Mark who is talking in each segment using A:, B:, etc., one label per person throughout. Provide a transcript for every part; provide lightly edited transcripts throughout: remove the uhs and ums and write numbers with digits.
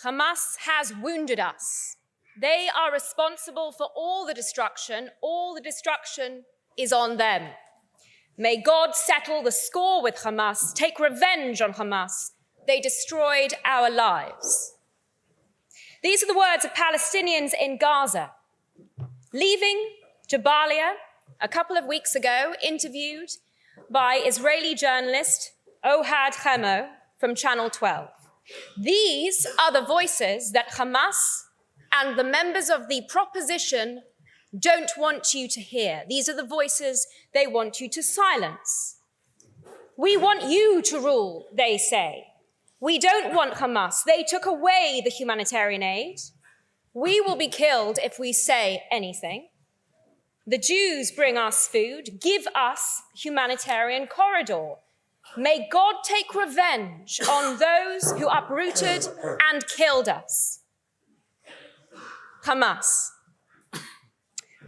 A: Hamas has wounded us. They are responsible for all the destruction. All the destruction is on them. May God settle the score with Hamas, take revenge on Hamas. They destroyed our lives. These are the words of Palestinians in Gaza, leaving Jabalia a couple of weeks ago, interviewed by Israeli journalist Ohad Chemo from Channel 12. These are the voices that Hamas and the members of the proposition don't want you to hear. These are the voices they want you to silence. We want you to rule, they say. We don't want Hamas. They took away the humanitarian aid. We will be killed if we say anything. The Jews bring us food, give us humanitarian corridor. May God take revenge on those who uprooted and killed us. Hamas.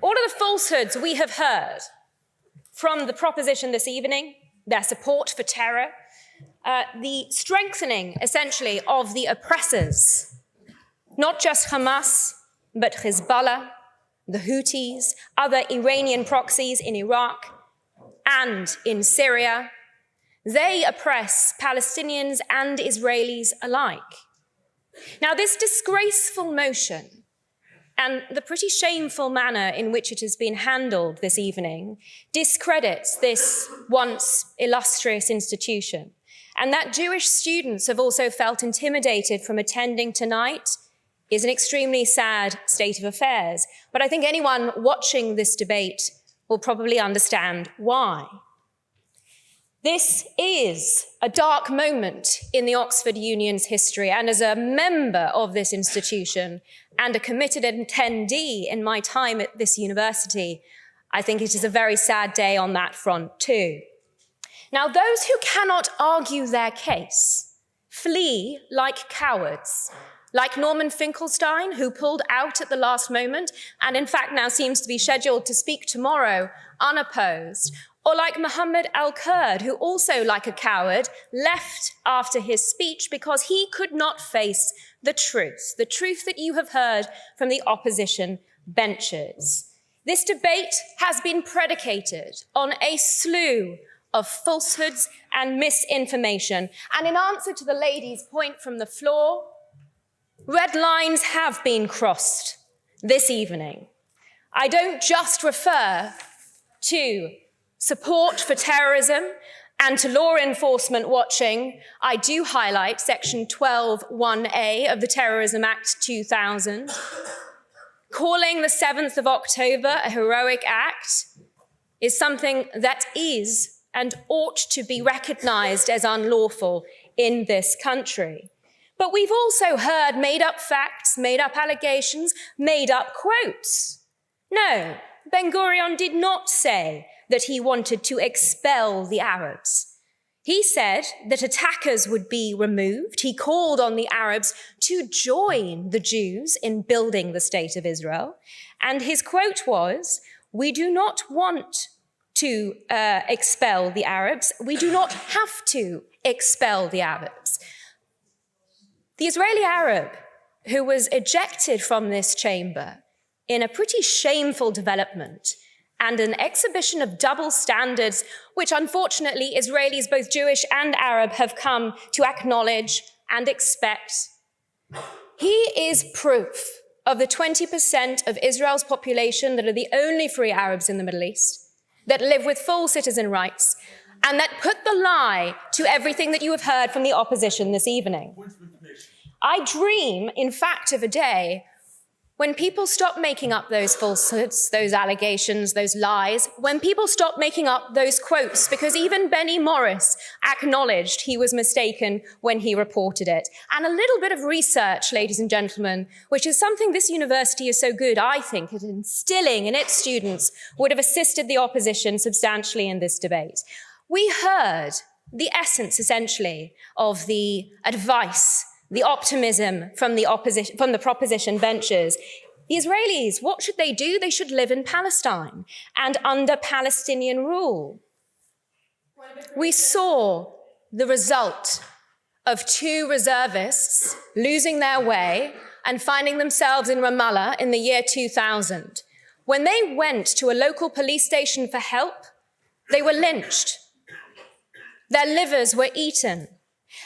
A: All of the falsehoods we have heard from the proposition this evening, their support for terror, the strengthening, essentially, of the oppressors, not just Hamas, but Hezbollah, the Houthis, other Iranian proxies in Iraq and in Syria. They oppress Palestinians and Israelis alike. Now, this disgraceful motion and the pretty shameful manner in which it has been handled this evening discredits this once illustrious institution. And that Jewish students have also felt intimidated from attending tonight is an extremely sad state of affairs. But I think anyone watching this debate will probably understand why. This is a dark moment in the Oxford Union's history, and as a member of this institution and a committed attendee in my time at this university, I think it is a very sad day on that front too. Now, those who cannot argue their case flee like cowards, like Norman Finkelstein, who pulled out at the last moment and in fact now seems to be scheduled to speak tomorrow unopposed, or like Mohammed al-Kurd, who also, like a coward, left after his speech because he could not face the truth that you have heard from the opposition benches. This debate has been predicated on a slew of falsehoods and misinformation. And in answer to the lady's point from the floor, red lines have been crossed this evening. I don't just refer to support for terrorism and to law enforcement watching. I do highlight Section 12(1)(a) of the Terrorism Act 2000. Calling the 7th of October a heroic act is something that is and ought to be recognized as unlawful in this country. But we've also heard made-up facts, made-up allegations, made-up quotes. No, Ben-Gurion did not say that he wanted to expel the Arabs. He said that attackers would be removed. He called on the Arabs to join the Jews in building the state of Israel. And his quote was, "We do not want to expel the Arabs. We do not have to expel the Arabs." The Israeli Arab who was ejected from this chamber in a pretty shameful development and an exhibition of double standards, which unfortunately Israelis, both Jewish and Arab, have come to acknowledge and expect. He is proof of the 20% of Israel's population that are the only free Arabs in the Middle East, that live with full citizen rights, and that put the lie to everything that you have heard from the opposition this evening. I dream, in fact, of a day when people stop making up those falsehoods, those allegations, those lies, when people stop making up those quotes, because even Benny Morris acknowledged he was mistaken when he reported it. And a little bit of research, ladies and gentlemen, which is something this university is so good, I think, at instilling in its students, would have assisted the opposition substantially in this debate. We heard the essence, essentially, of the advice, the optimism from the proposition benches. The Israelis, what should they do? They should live in Palestine and under Palestinian rule. We saw the result of two reservists losing their way and finding themselves in Ramallah in the year 2000. When they went to a local police station for help, they were lynched. Their livers were eaten.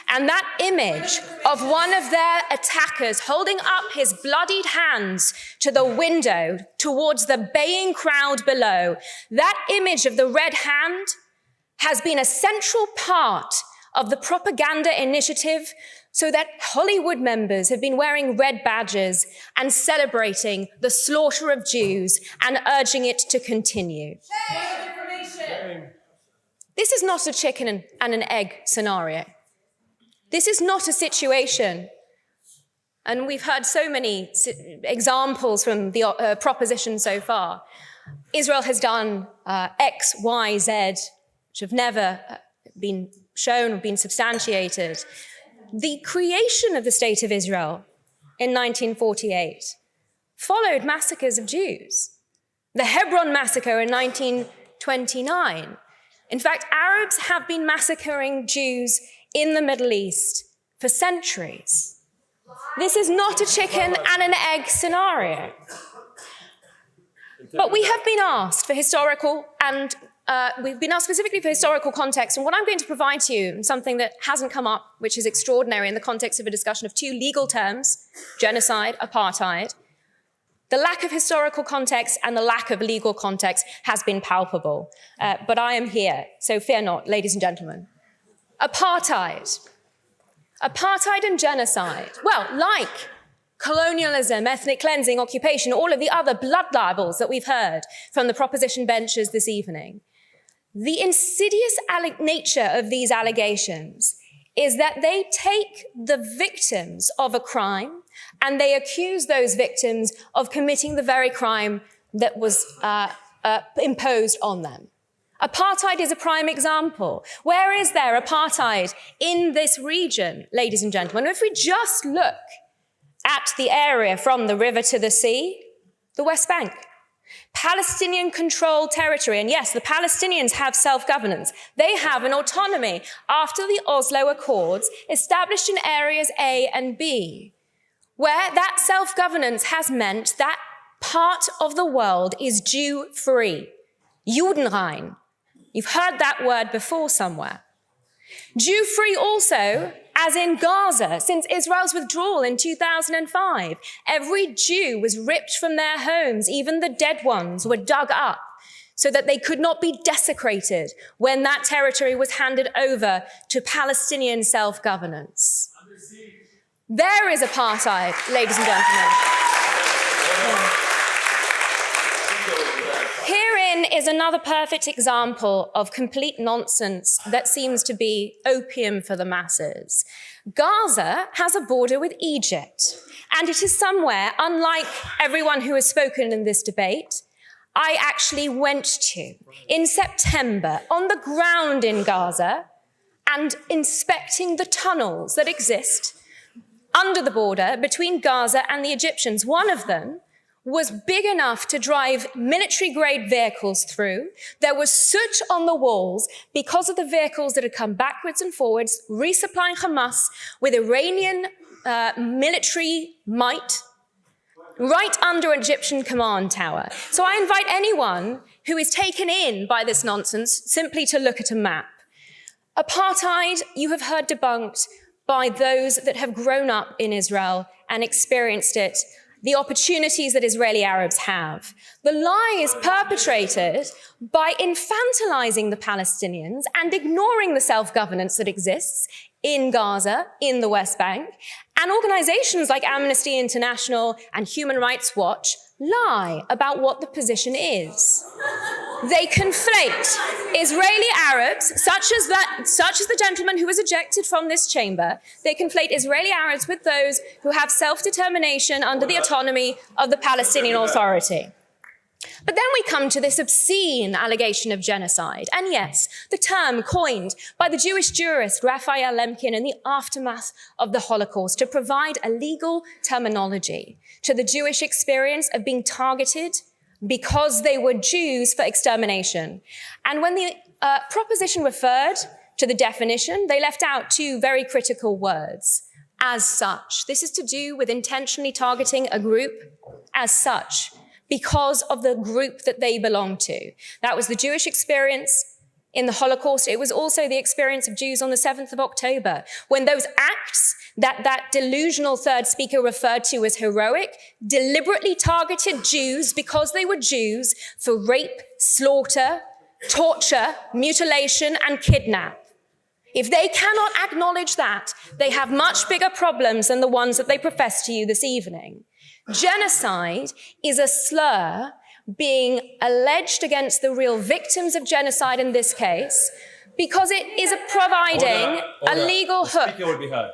A: And that image of one of their attackers holding up his bloodied hands to the window towards the baying crowd below, that image of the red hand has been a central part of the propaganda initiative so that Hollywood members have been wearing red badges and celebrating the slaughter of Jews and urging it to continue. This is not a chicken and an egg scenario. This is not a situation, and we've heard so many examples from the proposition so far. Israel has done X, Y, Z, which have never been shown or been substantiated. The creation of the State of Israel in 1948 followed massacres of Jews. The Hebron massacre in 1929. In fact, Arabs have been massacring Jews in the Middle East for centuries. This is not a chicken and an egg scenario. But we have been asked for historical and we've been asked specifically for historical context, and what I'm going to provide to you is something that hasn't come up, which is extraordinary in the context of a discussion of two legal terms, genocide, apartheid. The lack of historical context and the lack of legal context has been palpable. But I am here, so fear not, ladies and gentlemen. Apartheid. Apartheid and genocide. Well, like colonialism, ethnic cleansing, occupation, all of the other blood libels that we've heard from the proposition benches this evening. The insidious nature of these allegations is that they take the victims of a crime and they accuse those victims of committing the very crime that was imposed on them. Apartheid is a prime example. Where is there apartheid in this region, ladies and gentlemen? If we just look at the area from the river to the sea, the West Bank, Palestinian-controlled territory, and yes, the Palestinians have self-governance. They have an autonomy after the Oslo Accords established in areas A and B, where that self-governance has meant that part of the world is Jew-free, Judenrein. You've heard that word before somewhere. Jew-free also, as in Gaza, since Israel's withdrawal in 2005. Every Jew was ripped from their homes, even the dead ones were dug up so that they could not be desecrated when that territory was handed over to Palestinian self-governance. There is apartheid, ladies and gentlemen. Herein is another perfect example of complete nonsense that seems to be opium for the masses. Gaza has a border with Egypt, and it is somewhere, unlike everyone who has spoken in this debate, I actually went to in September on the ground in Gaza and inspecting the tunnels that exist under the border between Gaza and the Egyptians. One of them was big enough to drive military-grade vehicles through. There was soot on the walls because of the vehicles that had come backwards and forwards, resupplying Hamas with Iranian military might right under an Egyptian command tower. So I invite anyone who is taken in by this nonsense simply to look at a map. Apartheid, you have heard debunked by those that have grown up in Israel and experienced it, the opportunities that Israeli Arabs have. The lie is perpetrated by infantilizing the Palestinians and ignoring the self-governance that exists in Gaza, in the West Bank, and organizations like Amnesty International and Human Rights Watch lie about what the position is. They conflate Israeli Arabs, such as the gentleman who was ejected from this chamber. They conflate Israeli Arabs with those who have self-determination under the autonomy of the Palestinian Authority. But then we come to this obscene allegation of genocide. And yes, the term coined by the Jewish jurist Raphael Lemkin in the aftermath of the Holocaust to provide a legal terminology to the Jewish experience of being targeted because they were Jews for extermination. And when the proposition referred to the definition, they left out two very critical words: as such. This is to do with intentionally targeting a group as such, because of the group that they belong to. That was the Jewish experience in the Holocaust. It was also the experience of Jews on the 7th of October, when those acts that delusional third speaker referred to as heroic deliberately targeted Jews because they were Jews for rape, slaughter, torture, mutilation, and kidnap. If they cannot acknowledge that, they have much bigger problems than the ones that they profess to you this evening. Genocide is a slur being alleged against the real victims of genocide in this case, because it is providing a legal hook.
B: The speaker will be heard.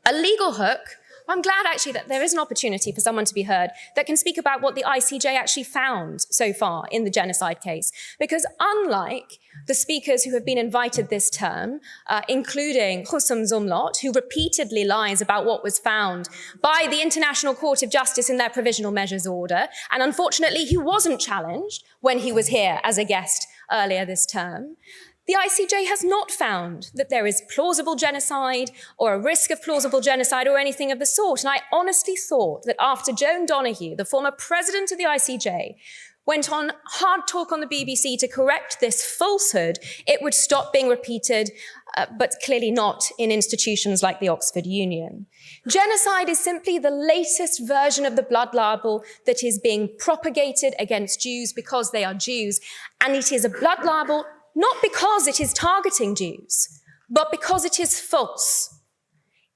A: A legal hook. I'm glad actually that there is an opportunity for someone to be heard that can speak about what the ICJ actually found so far in the genocide case. Because unlike the speakers who have been invited this term, including Husam Zumlot, who repeatedly lies about what was found by the International Court of Justice in their provisional measures order, and unfortunately he wasn't challenged when he was here as a guest earlier this term, the ICJ has not found that there is plausible genocide or a risk of plausible genocide or anything of the sort. And I honestly thought that after Joan Donoghue, the former president of the ICJ, went on hard talk on the BBC to correct this falsehood, it would stop being repeated, but clearly not in institutions like the Oxford Union. Genocide is simply the latest version of the blood libel that is being propagated against Jews because they are Jews. And it is a blood libel not because it is targeting Jews, but because it is false.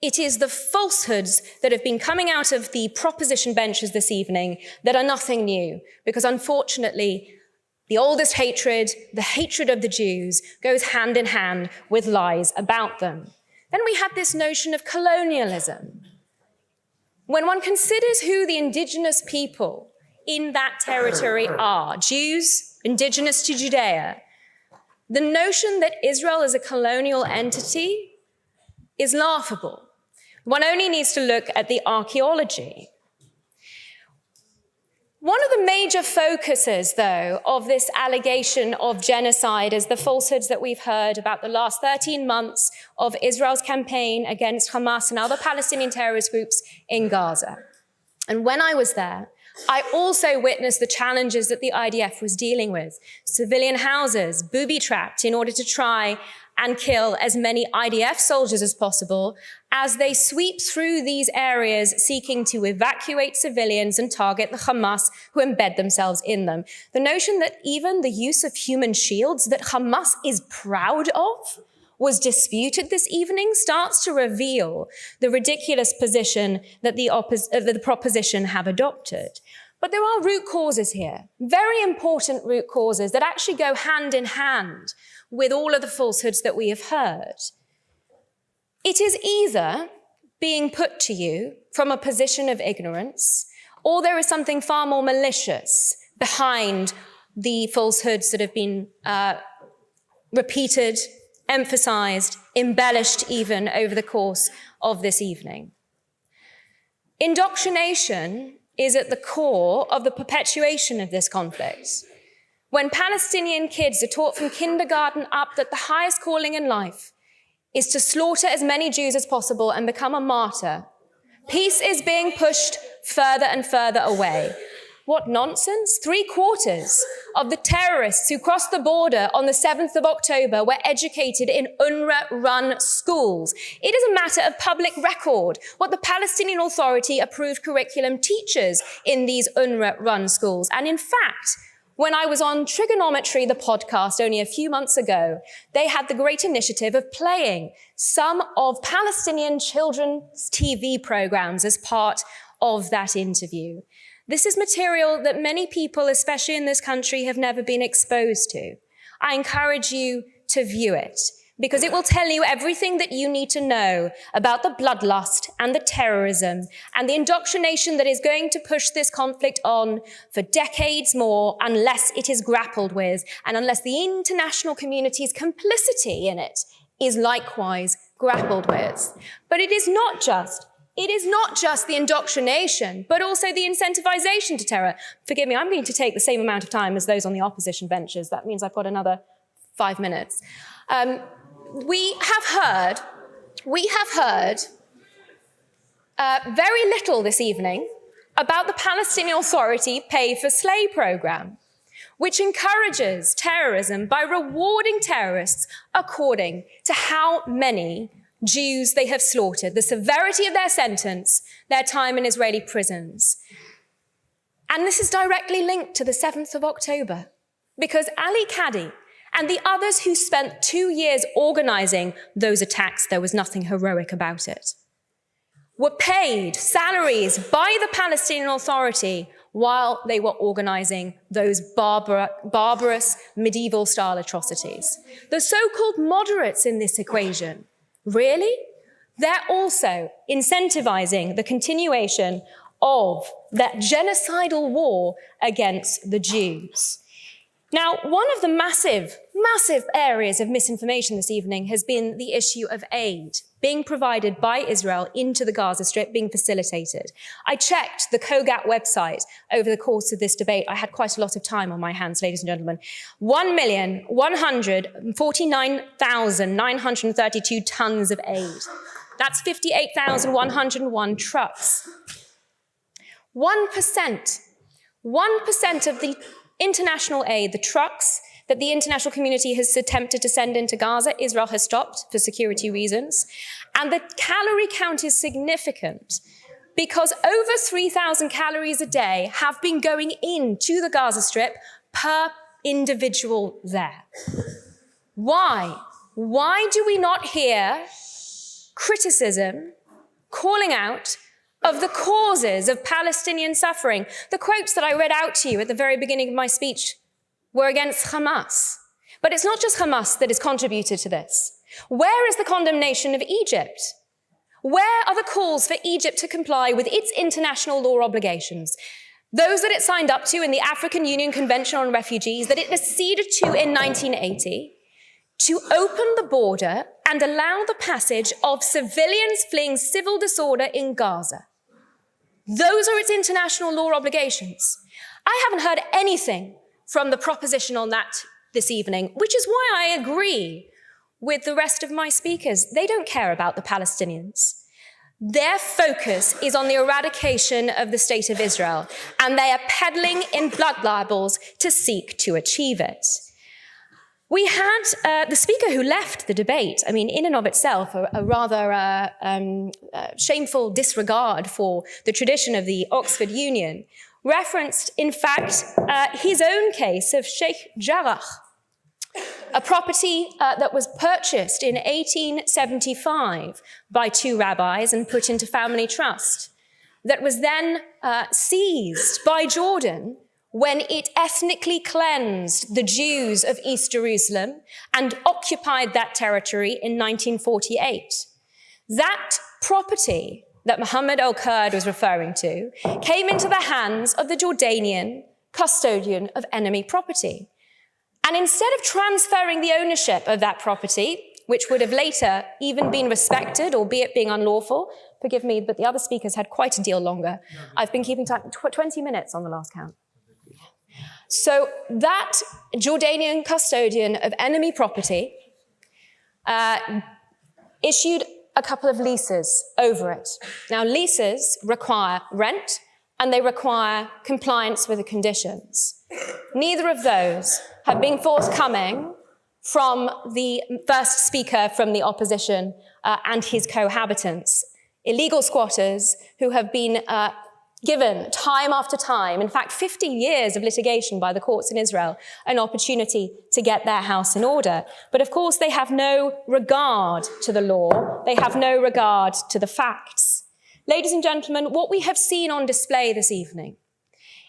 A: It is the falsehoods that have been coming out of the proposition benches this evening that are nothing new, because unfortunately, the oldest hatred, the hatred of the Jews, goes hand in hand with lies about them. Then we had this notion of colonialism. When one considers who the indigenous people in that territory are, Jews, indigenous to Judea, the notion that Israel is a colonial entity is laughable. One only needs to look at the archaeology. One of the major focuses, though, of this allegation of genocide is the falsehoods that we've heard about the last 13 months of Israel's campaign against Hamas and other Palestinian terrorist groups in Gaza. And when I was there, I also witnessed the challenges that the IDF was dealing with. Civilian houses booby-trapped in order to try and kill as many IDF soldiers as possible as they sweep through these areas seeking to evacuate civilians and target the Hamas who embed themselves in them. The notion that even the use of human shields that Hamas is proud of was disputed this evening starts to reveal the ridiculous position that the proposition have adopted. But there are root causes here, very important root causes that actually go hand in hand with all of the falsehoods that we have heard. It is either being put to you from a position of ignorance, or there is something far more malicious behind the falsehoods that have been repeated, emphasized, embellished even over the course of this evening. Indoctrination is at the core of the perpetuation of this conflict. When Palestinian kids are taught from kindergarten up that the highest calling in life is to slaughter as many Jews as possible and become a martyr, peace is being pushed further and further away. What nonsense? 3/4 of the terrorists who crossed the border on the 7th of October were educated in UNRWA-run schools. It is a matter of public record what the Palestinian Authority-approved curriculum teaches in these UNRWA-run schools. And in fact, when I was on Trigonometry, the podcast, only a few months ago, they had the great initiative of playing some of Palestinian children's TV programs as part of that interview. This is material that many people, especially in this country, have never been exposed to. I encourage you to view it, because it will tell you everything that you need to know about the bloodlust and the terrorism and the indoctrination that is going to push this conflict on for decades more unless it is grappled with and unless the international community's complicity in it is likewise grappled with. But it is not just the indoctrination, but also the incentivization to terror. Forgive me, I'm going to take the same amount of time as those on the opposition benches. That means I've got another 5 minutes. we have heard very little this evening about the Palestinian Authority Pay for Slay program, which encourages terrorism by rewarding terrorists according to how many Jews they have slaughtered, the severity of their sentence, their time in Israeli prisons. And this is directly linked to the 7th of October, because Ali Kadi and the others who spent 2 years organizing those attacks, there was nothing heroic about it, were paid salaries by the Palestinian Authority while they were organizing those barbarous medieval-style atrocities. The so-called moderates in this equation, really? They're also incentivizing the continuation of that genocidal war against the Jews. Now, one of the massive areas of misinformation this evening has been the issue of aid being provided by Israel into the Gaza Strip, being facilitated. I checked the COGAT website over the course of this debate. I had quite a lot of time on my hands, ladies and gentlemen. 1,149,932 tons of aid. That's 58,101 trucks. 1% of the international aid, the trucks that the international community has attempted to send into Gaza, Israel has stopped for security reasons. And the calorie count is significant because over 3,000 calories a day have been going into the Gaza Strip per individual there. Why? Why do we not hear criticism calling out of the causes of Palestinian suffering? The quotes that I read out to you at the very beginning of my speech were against Hamas. But it's not just Hamas that has contributed to this. Where is the condemnation of Egypt? Where are the calls for Egypt to comply with its international law obligations? Those that it signed up to in the African Union Convention on Refugees, that it acceded to in 1980, to open the border and allow the passage of civilians fleeing civil disorder in Gaza. Those are its international law obligations. I haven't heard anything from the proposition on that this evening, which is why I agree with the rest of my speakers. They don't care about the Palestinians. Their focus is on the eradication of the state of Israel, and they are peddling in blood libels to seek to achieve it. We had the speaker who left the debate, I mean, in and of itself, a rather shameful disregard for the tradition of the Oxford Union, referenced, in fact, his own case of Sheikh Jarrah, a property that was purchased in 1875 by 2 rabbis and put into family trust, that was then seized by Jordan when it ethnically cleansed the Jews of East Jerusalem and occupied that territory in 1948. That property that Mohammed al-Kurd was referring to came into the hands of the Jordanian custodian of enemy property. And instead of transferring the ownership of that property, which would have later even been respected, albeit being unlawful, forgive me, but the other speakers had quite a deal longer. I've been keeping time, 20 minutes on the last count. So that Jordanian custodian of enemy property issued a couple of leases over it. Now, leases require rent and they require compliance with the conditions. Neither of those have been forthcoming from the first speaker from the opposition and his cohabitants, illegal squatters who have been given time after time, in fact, 50 years of litigation by the courts in Israel, an opportunity to get their house in order. But of course, they have no regard to the law. They have no regard to the facts. Ladies and gentlemen, what we have seen on display this evening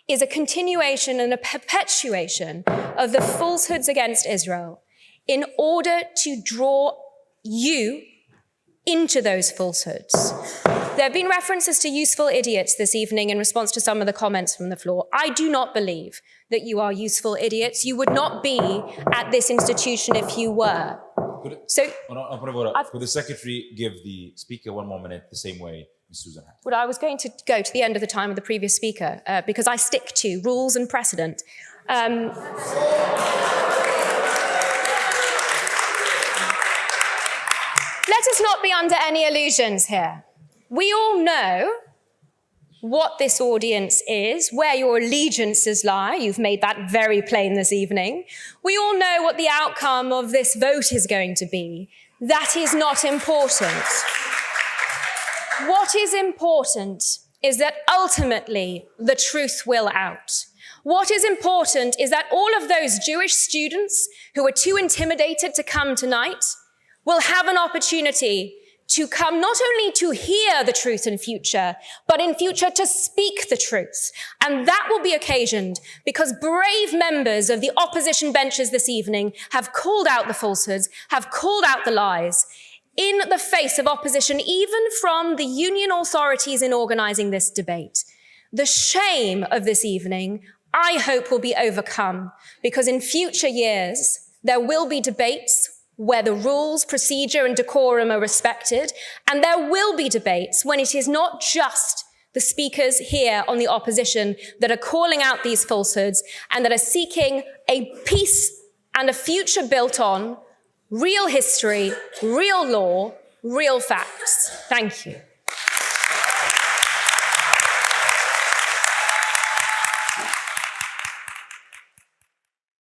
A: is a continuation and a perpetuation of the falsehoods against Israel in order to draw you into those falsehoods. There have been references to useful idiots this evening in response to some of the comments from the floor. I do not believe that you are useful idiots. You would not be at this institution if you were.
B: Could the secretary give the speaker 1 more minute the same way Ms. Susan had?
A: Well, I was going to go to the end of the time of the previous speaker because I stick to rules and precedent. us not be under any illusions here. We all know what this audience is, where your allegiances lie. You've made that very plain this evening. We all know what the outcome of this vote is going to be. That is not important. What is important is that ultimately the truth will out. What is important is that all of those Jewish students who were too intimidated to come tonight will have an opportunity to come not only to hear the truth in future, but in future to speak the truth. And that will be occasioned because brave members of the opposition benches this evening have called out the falsehoods, have called out the lies in the face of opposition, even from the union authorities in organizing this debate. The shame of this evening, I hope, will be overcome because in future years, there will be debates where the rules, procedure, and decorum are respected, and there will be debates when it is not just the speakers here on the opposition that are calling out these falsehoods and that are seeking a peace and a future built on real history, real law, real facts. Thank you.